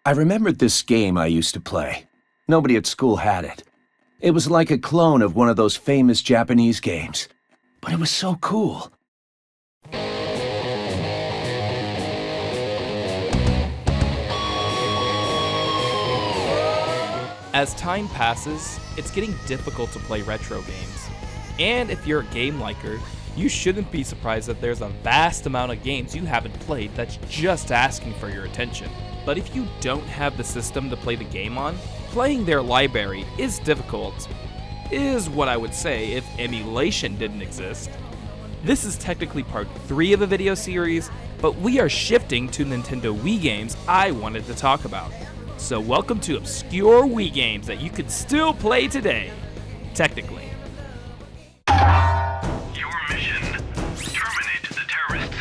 I remembered this game I used to play. Nobody at school had it. It was like a clone of one of those famous Japanese games. But it was so cool. As time passes, it's getting difficult to play retro games. And if you're a game liker, you shouldn't be surprised that there's a vast amount of games you haven't played that's just asking for your attention. But if you don't have the system to play the game on, playing their library is difficult. Is what I would say if emulation didn't exist. This is technically part 3 of a video series, but we are shifting to Nintendo Wii games I wanted to talk about. So welcome to obscure Wii games that you could still play today, technically. Your mission, terminate the terrorists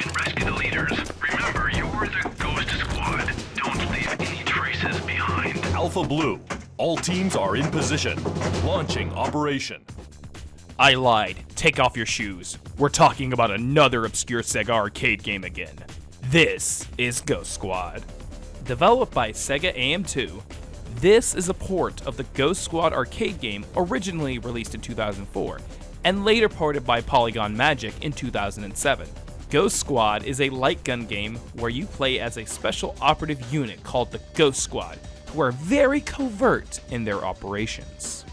and rescue the leaders. Remember, you're the Ghost Squad. Don't leave any traces behind. Alpha Blue, all teams are in position. Launching operation. I lied. Take off your shoes. We're talking about another obscure Sega arcade game again. This is Ghost Squad. Developed by Sega AM2, this is a port of the Ghost Squad arcade game originally released in 2004, and later ported by Polygon Magic in 2007. Ghost Squad is a light gun game where you play as a special operative unit called the Ghost Squad, who are very covert in their operations.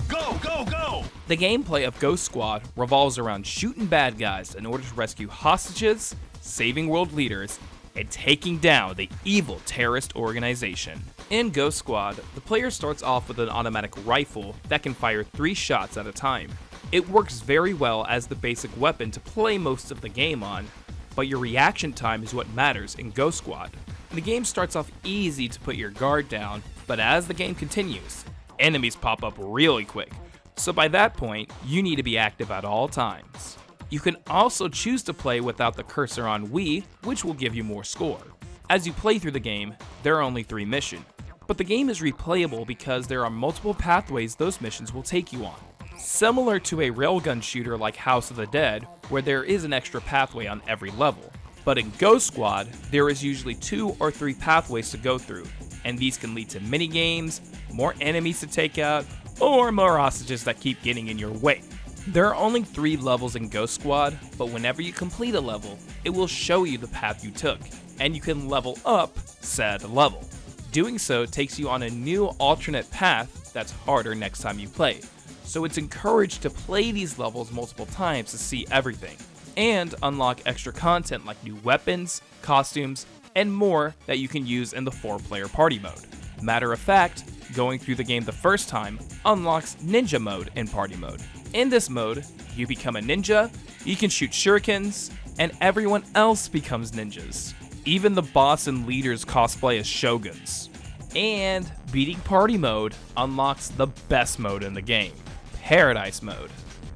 Go, go, go! The gameplay of Ghost Squad revolves around shooting bad guys in order to rescue hostages, saving world leaders, and taking down the evil terrorist organization. In Ghost Squad, the player starts off with an automatic rifle that can fire 3 shots at a time. It works very well as the basic weapon to play most of the game on, but your reaction time is what matters in Ghost Squad. The game starts off easy to put your guard down, but as the game continues, enemies pop up really quick, so by that point, you need to be active at all times. You can also choose to play without the cursor on Wii, which will give you more score. As you play through the game, there are only 3 missions, but the game is replayable because there are multiple pathways those missions will take you on. Similar to a railgun shooter like House of the Dead, where there is an extra pathway on every level. But in Ghost Squad, there is usually 2 or 3 pathways to go through, and these can lead to mini-games, more enemies to take out, or more hostages that keep getting in your way. There are only 3 levels in Ghost Squad, but whenever you complete a level, it will show you the path you took, and you can level up said level. Doing so takes you on a new alternate path that's harder next time you play, so it's encouraged to play these levels multiple times to see everything, and unlock extra content like new weapons, costumes, and more that you can use in the 4-player party mode. Matter of fact, going through the game the first time unlocks Ninja mode in party mode. In this mode, you become a ninja, you can shoot shurikens, and everyone else becomes ninjas. Even the boss and leaders cosplay as shoguns. And beating party mode unlocks the best mode in the game, Paradise mode.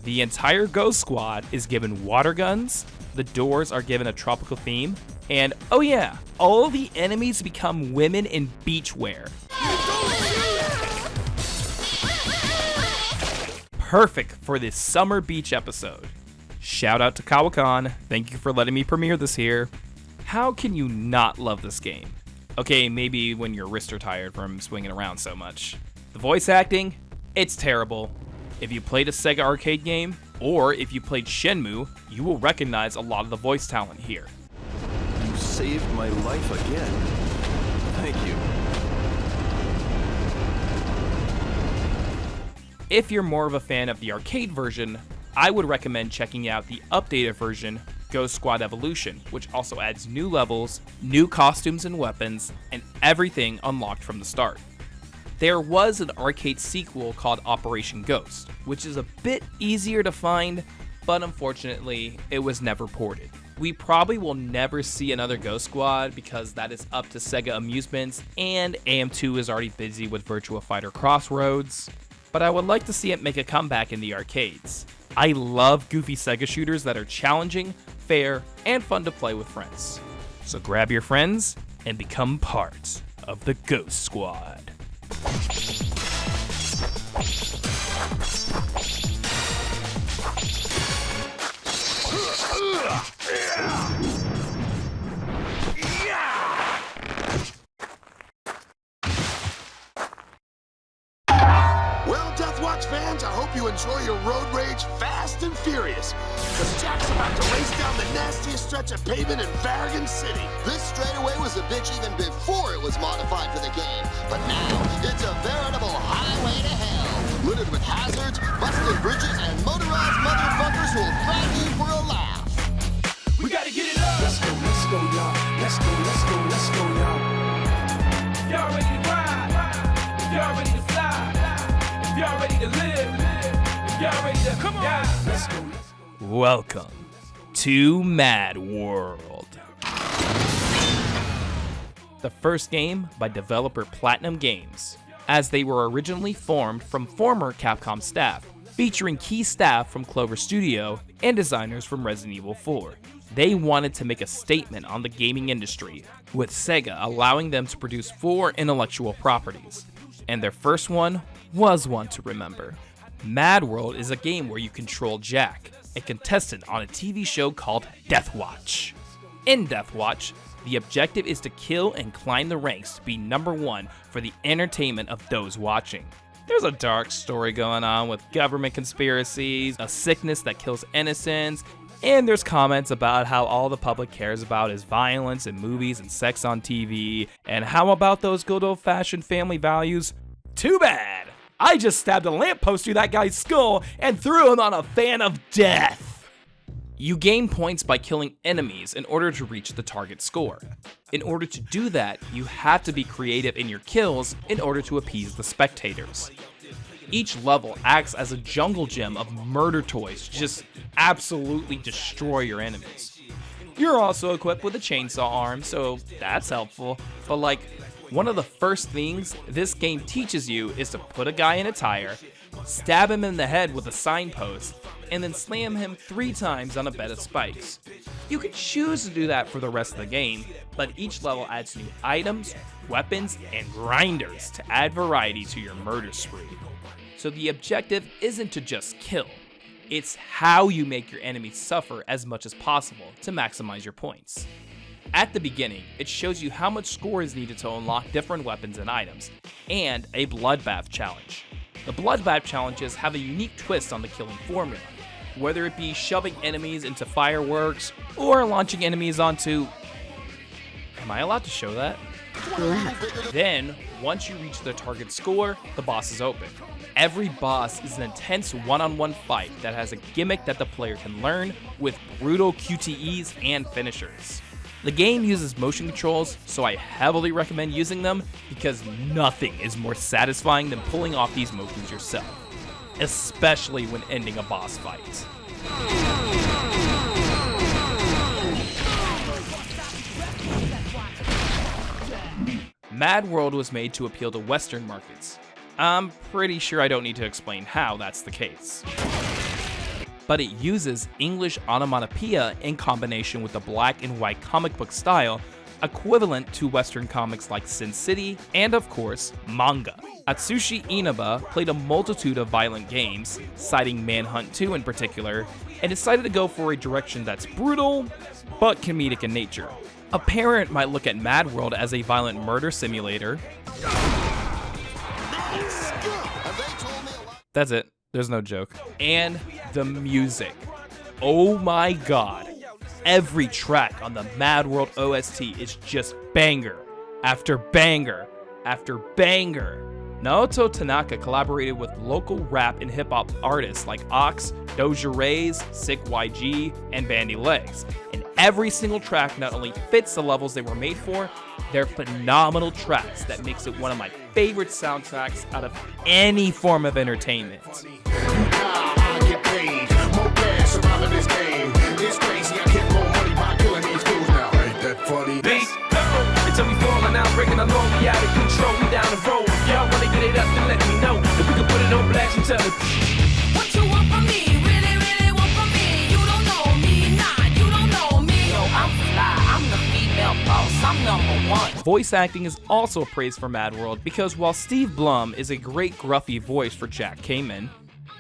The entire Ghost Squad is given water guns, the doors are given a tropical theme, and oh yeah, all the enemies become women in beachwear. Perfect for this summer beach episode. Shout out to Kawacon, thank you for letting me premiere this here. How can you not love this game? Okay, maybe when your wrists are tired from swinging around so much. The voice acting, it's terrible. If you played a Sega arcade game, or if you played Shenmue, you will recognize a lot of the voice talent here. You saved my life again. Thank you. If you're more of a fan of the arcade version, I would recommend checking out the updated version, Ghost Squad Evolution, which also adds new levels, new costumes and weapons, and everything unlocked from the start. There was an arcade sequel called Operation Ghost, which is a bit easier to find, but unfortunately, it was never ported. We probably will never see another Ghost Squad because that is up to Sega Amusements, and AM2 is already busy with Virtua Fighter Crossroads. But I would like to see it make a comeback in the arcades. I love goofy Sega shooters that are challenging, fair, and fun to play with friends. So grab your friends and become part of the Ghost Squad. Yeah! hope you enjoy your road rage fast and furious, because Jack's about to race down the nastiest stretch of pavement in Farragut City. This straightaway was a bitch even before it was modified for the game, but now it's a veritable highway to hell, littered with hazards, busted bridges, and motorized motherfuckers who'll drag you for a laugh. We gotta get it up. Let's go, y'all. Let's go, y'all. Y'all ready to ride? Y'all ready to fly? Y'all ready to live? Y'all ready to come on? Let's go. Welcome to MadWorld. The first game by developer Platinum Games, as they were originally formed from former Capcom staff, featuring key staff from Clover Studio and designers from Resident Evil 4. They wanted to make a statement on the gaming industry, with Sega allowing them to produce 4 intellectual properties, and their first one was one to remember. MadWorld is a game where you control Jack, a contestant on a TV show called Death Watch. In Death Watch, the objective is to kill and climb the ranks to be number 1 for the entertainment of those watching. There's a dark story going on with government conspiracies, a sickness that kills innocents, and there's comments about how all the public cares about is violence in movies and sex on TV, and how about those good old-fashioned family values? Too bad! I just stabbed a lamppost through that guy's skull and threw him on a fan of death! You gain points by killing enemies in order to reach the target score. In order to do that, you have to be creative in your kills in order to appease the spectators. Each level acts as a jungle gym of murder toys to just absolutely destroy your enemies. You're also equipped with a chainsaw arm, so that's helpful, but like, one of the first things this game teaches you is to put a guy in a tire, stab him in the head with a signpost, and then slam him 3 times on a bed of spikes. You can choose to do that for the rest of the game, but each level adds new items, weapons, and grinders to add variety to your murder spree. So the objective isn't to just kill, it's how you make your enemies suffer as much as possible to maximize your points. At the beginning, it shows you how much score is needed to unlock different weapons and items, and a bloodbath challenge. The bloodbath challenges have a unique twist on the killing formula, whether it be shoving enemies into fireworks or launching enemies onto... Am I allowed to show that? Then, once you reach the target score, the boss is open. Every boss is an intense one-on-one fight that has a gimmick that the player can learn with brutal QTEs and finishers. The game uses motion controls, so I heavily recommend using them because nothing is more satisfying than pulling off these motions yourself, especially when ending a boss fight. MadWorld was made to appeal to Western markets. I'm pretty sure I don't need to explain how that's the case. But it uses English onomatopoeia in combination with the black and white comic book style, equivalent to Western comics like Sin City, and of course, manga. Atsushi Inaba played a multitude of violent games, citing Manhunt 2 in particular, and decided to go for a direction that's brutal, but comedic in nature. A parent might look at MadWorld as a violent murder simulator. That's it. There's no joke. And the music. Oh my god. Every track on the MadWorld OST is just banger after banger after banger. Naoto Tanaka collaborated with local rap and hip-hop artists like Ox, Doja Ray's, Sick YG, and Bandy Legs. And every single track not only fits the levels they were made for, they're phenomenal tracks that makes it one of my favorite soundtracks out of any form of entertainment. Until we falling out, breaking the law, we out of control, we down the road. If y'all wanna get it up, then let me know. If we can put it on blast and tell it. What you want from me? Really, really want from me? You don't know me, nah, you don't know me. Yo, I'm fly, I'm the female boss, I'm #1. Voice acting is also praised for MadWorld because while Steve Blum is a great gruffy voice for Jack Kamen,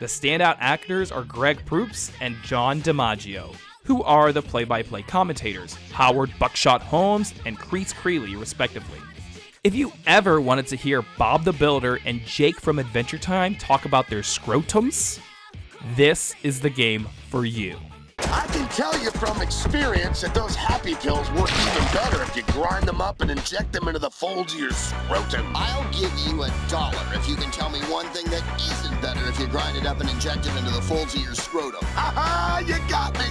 the standout actors are Greg Proops and John DiMaggio, who are the play-by-play commentators, Howard Buckshot Holmes and Crease Creeley respectively. If you ever wanted to hear Bob the Builder and Jake from Adventure Time talk about their scrotums, this is the game for you. I can tell you from experience that those happy pills work even better if you grind them up and inject them into the folds of your scrotum. I'll give you $1 if you can tell me one thing that isn't better if you grind it up and inject it into the folds of your scrotum. Haha, you got me!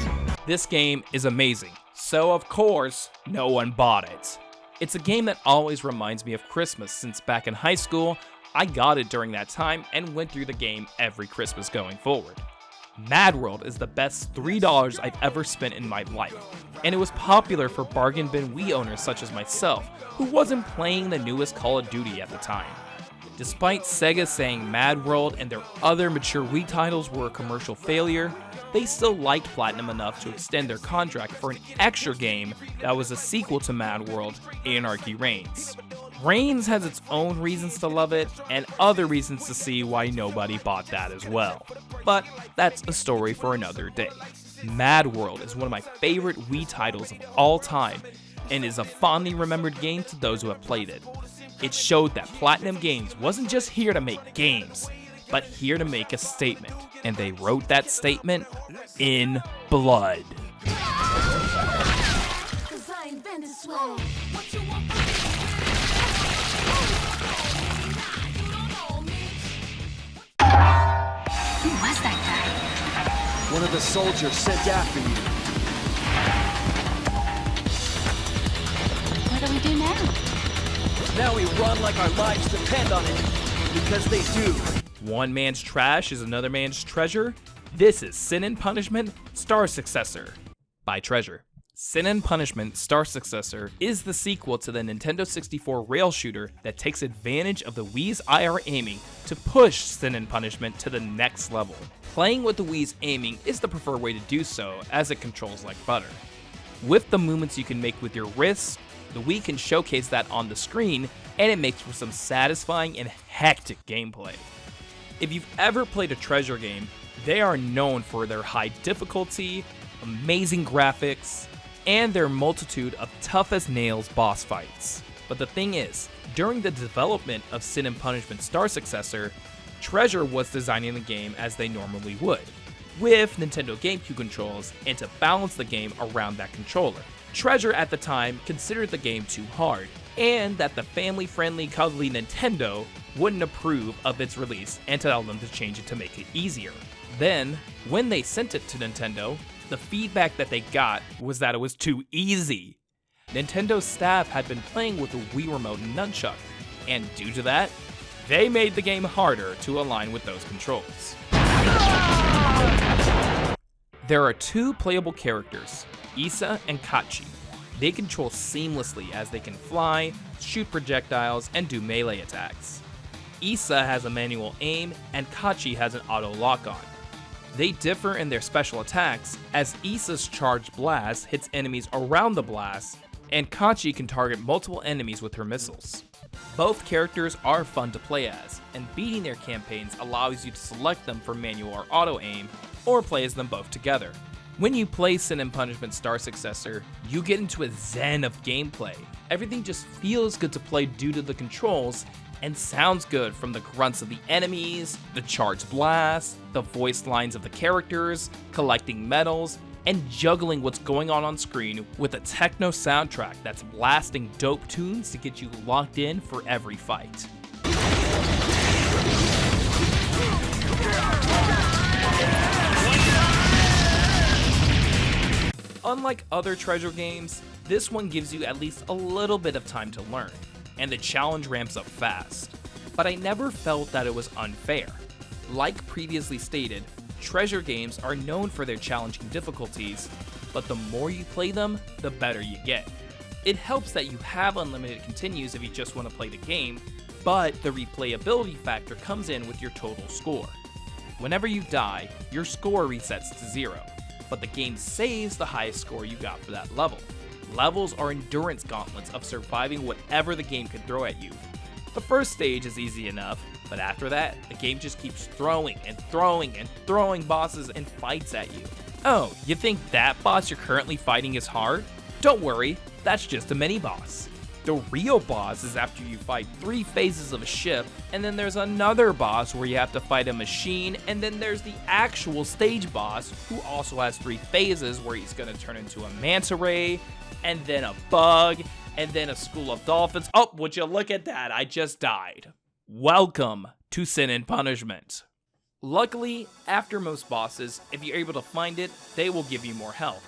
This game is amazing, so of course, no one bought it. It's a game that always reminds me of Christmas since back in high school, I got it during that time and went through the game every Christmas going forward. MadWorld is the best $3 I've ever spent in my life, and it was popular for bargain bin Wii owners such as myself, who wasn't playing the newest Call of Duty at the time. Despite Sega saying MadWorld and their other mature Wii titles were a commercial failure, they still liked Platinum enough to extend their contract for an extra game that was a sequel to MadWorld, Anarchy Reigns. Reigns has its own reasons to love it, and other reasons to see why nobody bought that as well. But that's a story for another day. MadWorld is one of my favorite Wii titles of all time, and is a fondly remembered game to those who have played it. It showed that Platinum Games wasn't just here to make games, but here to make a statement, and they wrote that statement in blood. Who was that guy? One of the soldiers sent after you. What do we do now? Now we run like our lives depend on it. Because they do. One man's trash is another man's treasure. This is Sin and Punishment Star Successor by Treasure. Sin and Punishment Star Successor is the sequel to the Nintendo 64 rail shooter that takes advantage of the Wii's IR aiming to push Sin and Punishment to the next level. Playing with the Wii's aiming is the preferred way to do so, as it controls like butter. With the movements you can make with your wrists, the Wii can showcase that on the screen, and it makes for some satisfying and hectic gameplay. If you've ever played a Treasure game, they are known for their high difficulty, amazing graphics, and their multitude of tough-as-nails boss fights. But the thing is, during the development of Sin and Punishment Star Successor, Treasure was designing the game as they normally would, with Nintendo GameCube controls, and to balance the game around that controller. Treasure at the time considered the game too hard, and that the family-friendly, cuddly Nintendo wouldn't approve of its release and tell them to change it to make it easier. Then, when they sent it to Nintendo, the feedback that they got was that it was too easy. Nintendo's staff had been playing with the Wii Remote and Nunchuck, and due to that, they made the game harder to align with those controls. There are two playable characters, Issa and Kachi. They control seamlessly as they can fly, shoot projectiles, and do melee attacks. Issa has a manual aim, and Kachi has an auto lock-on. They differ in their special attacks, as Issa's charged blast hits enemies around the blast, and Kachi can target multiple enemies with her missiles. Both characters are fun to play as, and beating their campaigns allows you to select them for manual or auto aim, or play as them both together. When you play Sin and Punishment Star Successor, you get into a zen of gameplay. Everything just feels good to play due to the controls, and sounds good from the grunts of the enemies, the charged blasts, the voice lines of the characters, collecting medals, and juggling what's going on screen with a techno soundtrack that's blasting dope tunes to get you locked in for every fight. Unlike other Treasure games, this one gives you at least a little bit of time to learn, and the challenge ramps up fast. But I never felt that it was unfair. Like previously stated, Treasure games are known for their challenging difficulties, but the more you play them, the better you get. It helps that you have unlimited continues if you just want to play the game, but the replayability factor comes in with your total score. Whenever you die, your score resets to 0, but the game saves the highest score you got for that level. Levels are endurance gauntlets of surviving whatever the game can throw at you. The first stage is easy enough, but after that, the game just keeps throwing and throwing and throwing bosses and fights at you. Oh, you think that boss you're currently fighting is hard? Don't worry, that's just a mini-boss. The real boss is after you fight 3 phases of a ship, and then there's another boss where you have to fight a machine, and then there's the actual stage boss who also has 3 phases where he's gonna turn into a manta ray, and then a bug, and then a school of dolphins. Oh, would you look at that? I just died. Welcome to Sin and Punishment. Luckily, after most bosses, if you're able to find it, they will give you more health.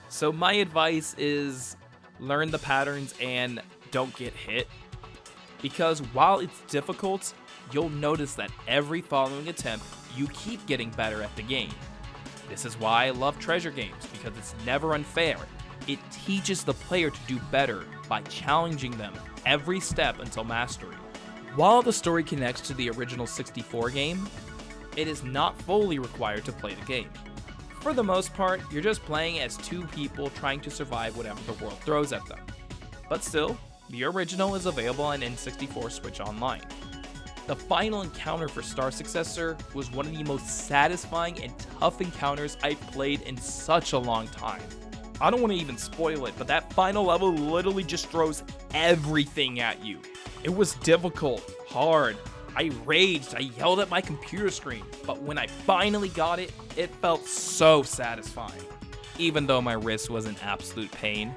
So my advice is learn the patterns and don't get hit. Because while it's difficult, you'll notice that every following attempt, you keep getting better at the game. This is why I love treasure games, because it's never unfair. It teaches the player to do better by challenging them every step until mastery. While the story connects to the original 64 game, it is not fully required to play the game. For the most part, you're just playing as 2 people trying to survive whatever the world throws at them. But still, the original is available on N64 Switch Online. The final encounter for Star Successor was one of the most satisfying and tough encounters I've played in such a long time. I don't want to even spoil it, but that final level literally just throws everything at you. It was difficult, hard. I raged, I yelled at my computer screen, but when I finally got it, it felt so satisfying, even though my wrist was in absolute pain.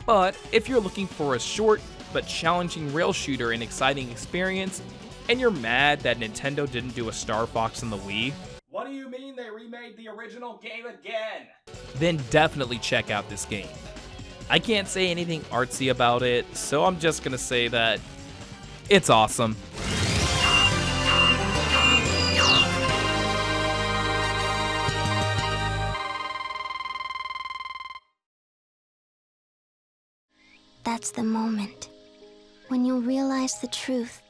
But if you're looking for a short but challenging rail shooter and exciting experience, and you're mad that Nintendo didn't do a Star Fox on the Wii, what do you mean they remade the original game again? Then definitely check out this game. I can't say anything artsy about it, so I'm just gonna say that it's awesome. That's the moment when you'll realize the truth.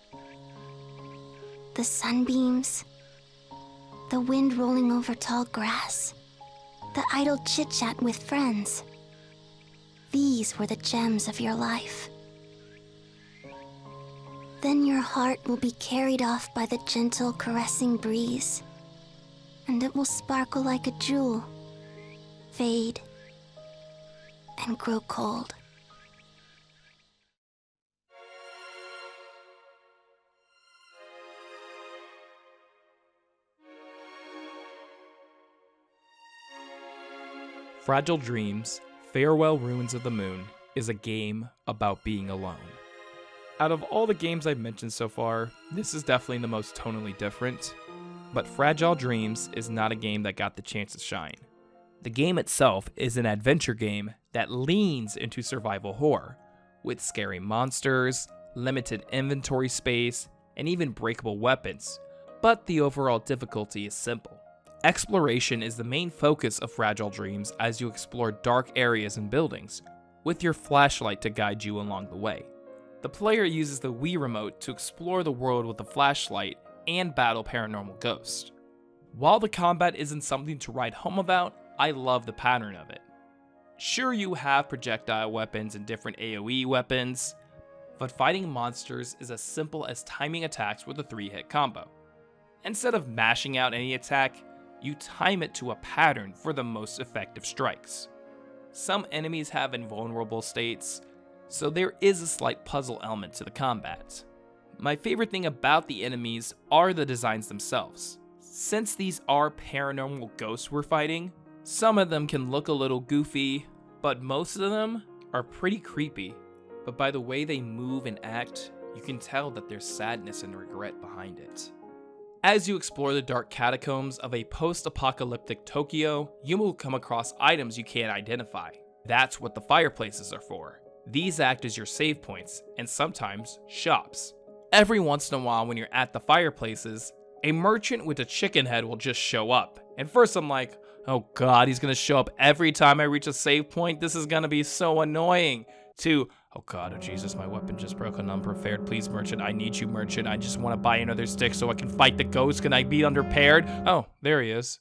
The sunbeams, the wind rolling over tall grass, the idle chit-chat with friends. These were the gems of your life. Then your heart will be carried off by the gentle, caressing breeze, and it will sparkle like a jewel, fade, and grow cold. Fragile Dreams, Farewell Ruins of the Moon is a game about being alone. Out of all the games I've mentioned so far, this is definitely the most tonally different, but Fragile Dreams is not a game that got the chance to shine. The game itself is an adventure game that leans into survival horror, with scary monsters, limited inventory space, and even breakable weapons, but the overall difficulty is simple. Exploration is the main focus of Fragile Dreams as you explore dark areas and buildings, with your flashlight to guide you along the way. The player uses the Wii remote to explore the world with a flashlight and battle paranormal ghosts. While the combat isn't something to write home about, I love the pattern of it. Sure, you have projectile weapons and different AoE weapons, but fighting monsters is as simple as timing attacks with a 3-hit combo. Instead of mashing out any attack, you time it to a pattern for the most effective strikes. Some enemies have invulnerable states, so there is a slight puzzle element to the combat. My favorite thing about the enemies are the designs themselves. Since these are paranormal ghosts we're fighting, some of them can look a little goofy, but most of them are pretty creepy. But by the way they move and act, you can tell that there's sadness and regret behind it. As you explore the dark catacombs of a post-apocalyptic Tokyo, you will come across items you can't identify. That's what the fireplaces are for. These act as your save points, and sometimes shops. Every once in a while when you're at the fireplaces, a merchant with a chicken head will just show up. And first I'm like, oh god, he's gonna show up every time I reach a save point? This is gonna be so annoying. To, oh god, oh Jesus, my weapon just broke and unprepared. Please, merchant, I need you, merchant. I just want to buy another stick so I can fight the ghost. Can I be unprepared? Oh, there he is.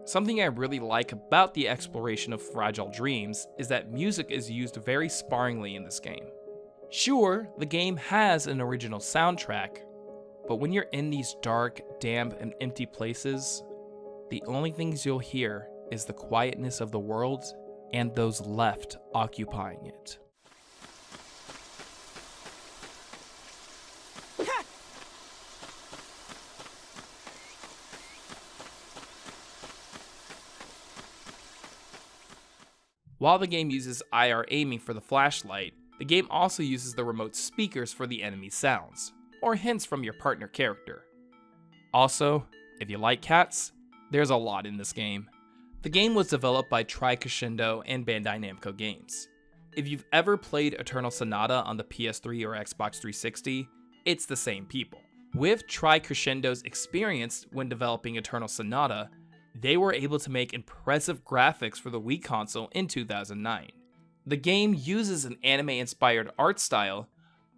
Something I really like about the exploration of Fragile Dreams is that music is used very sparingly in this game. Sure, the game has an original soundtrack, but when you're in these dark, damp, and empty places, the only things you'll hear is the quietness of the world and those left occupying it. While the game uses IR aiming for the flashlight, the game also uses the remote speakers for the enemy sounds, or hints from your partner character. Also, if you like cats, there's a lot in this game. The game was developed by Crescendo and Bandai Namco Games. If you've ever played Eternal Sonata on the PS3 or Xbox 360, it's the same people. With Crescendo's experience when developing Eternal Sonata, they were able to make impressive graphics for the Wii console in 2009. The game uses an anime-inspired art style,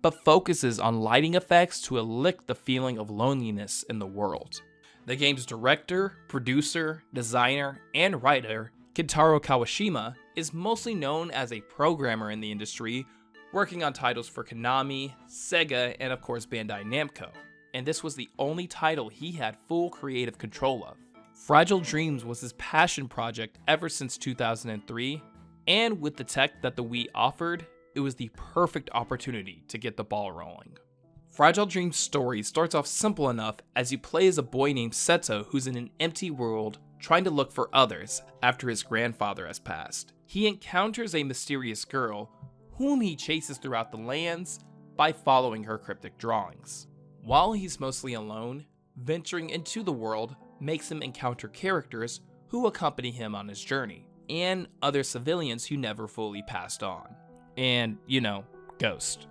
but focuses on lighting effects to elicit the feeling of loneliness in the world. The game's director, producer, designer, and writer, Kentaro Kawashima, is mostly known as a programmer in the industry, working on titles for Konami, Sega, and of course Bandai Namco, and this was the only title he had full creative control of. Fragile Dreams was his passion project ever since 2003, and with the tech that the Wii offered, it was the perfect opportunity to get the ball rolling. Fragile Dreams' story starts off simple enough as you play as a boy named Seto who's in an empty world trying to look for others after his grandfather has passed. He encounters a mysterious girl whom he chases throughout the lands by following her cryptic drawings. While he's mostly alone, venturing into the world makes him encounter characters who accompany him on his journey, and other civilians who never fully passed on. And, Ghost.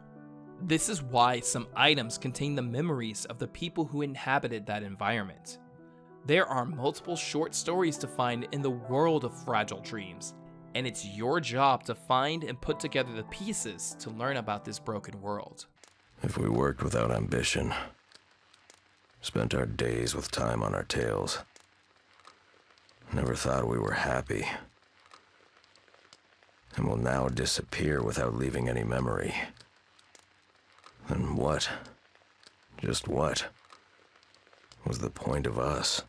This is why some items contain the memories of the people who inhabited that environment. There are multiple short stories to find in the world of Fragile Dreams, and it's your job to find and put together the pieces to learn about this broken world. If we worked without ambition, spent our days with time on our tails, never thought we were happy, and will now disappear without leaving any memory, then what, just what, was the point of us?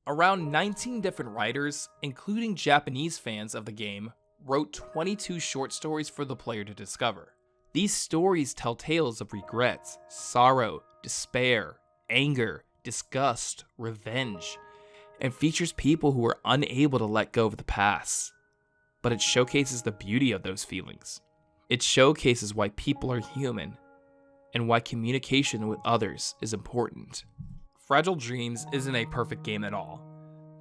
Around 19 different writers, including Japanese fans of the game, wrote 22 short stories for the player to discover. These stories tell tales of regrets, sorrow, despair, anger, disgust, revenge, and features people who are unable to let go of the past. But it showcases the beauty of those feelings. It showcases why people are human, and why communication with others is important. Fragile Dreams isn't a perfect game at all.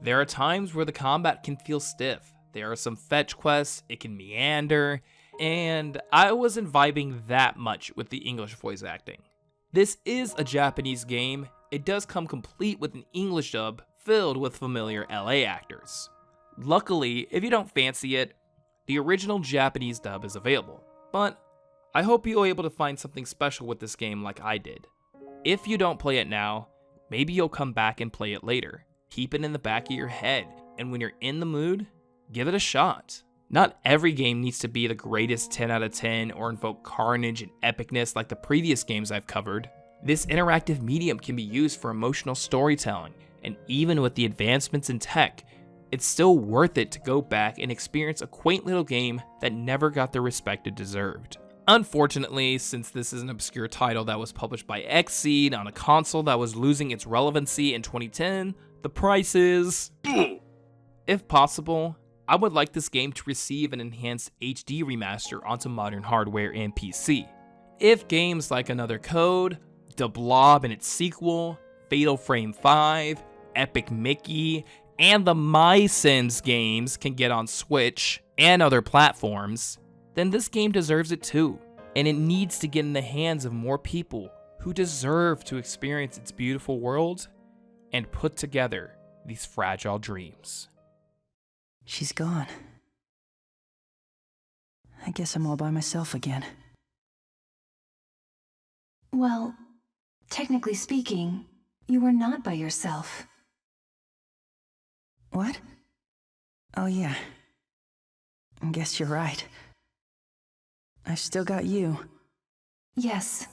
There are times where the combat can feel stiff, there are some fetch quests, it can meander, and I wasn't vibing that much with the English voice acting. This is a Japanese game, it does come complete with an English dub filled with familiar LA actors. Luckily, if you don't fancy it, the original Japanese dub is available, but I hope you're able to find something special with this game like I did. If you don't play it now, maybe you'll come back and play it later. Keep it in the back of your head, and when you're in the mood, give it a shot. Not every game needs to be the greatest 10 out of 10 or invoke carnage and epicness like the previous games I've covered. This interactive medium can be used for emotional storytelling, and even with the advancements in tech, it's still worth it to go back and experience a quaint little game that never got the respect it deserved. Unfortunately, since this is an obscure title that was published by Xseed on a console that was losing its relevancy in 2010, the price is... If possible, I would like this game to receive an enhanced HD remaster onto modern hardware and PC. If games like Another Code, The Blob and its sequel, Fatal Frame 5, Epic Mickey, and the My Sins games can get on Switch and other platforms, then this game deserves it too, and it needs to get in the hands of more people who deserve to experience its beautiful world and put together these fragile dreams. She's gone. I guess I'm all by myself again. Well, technically speaking, you were not by yourself. What? Oh yeah. I guess you're right. I've still got you. Yes,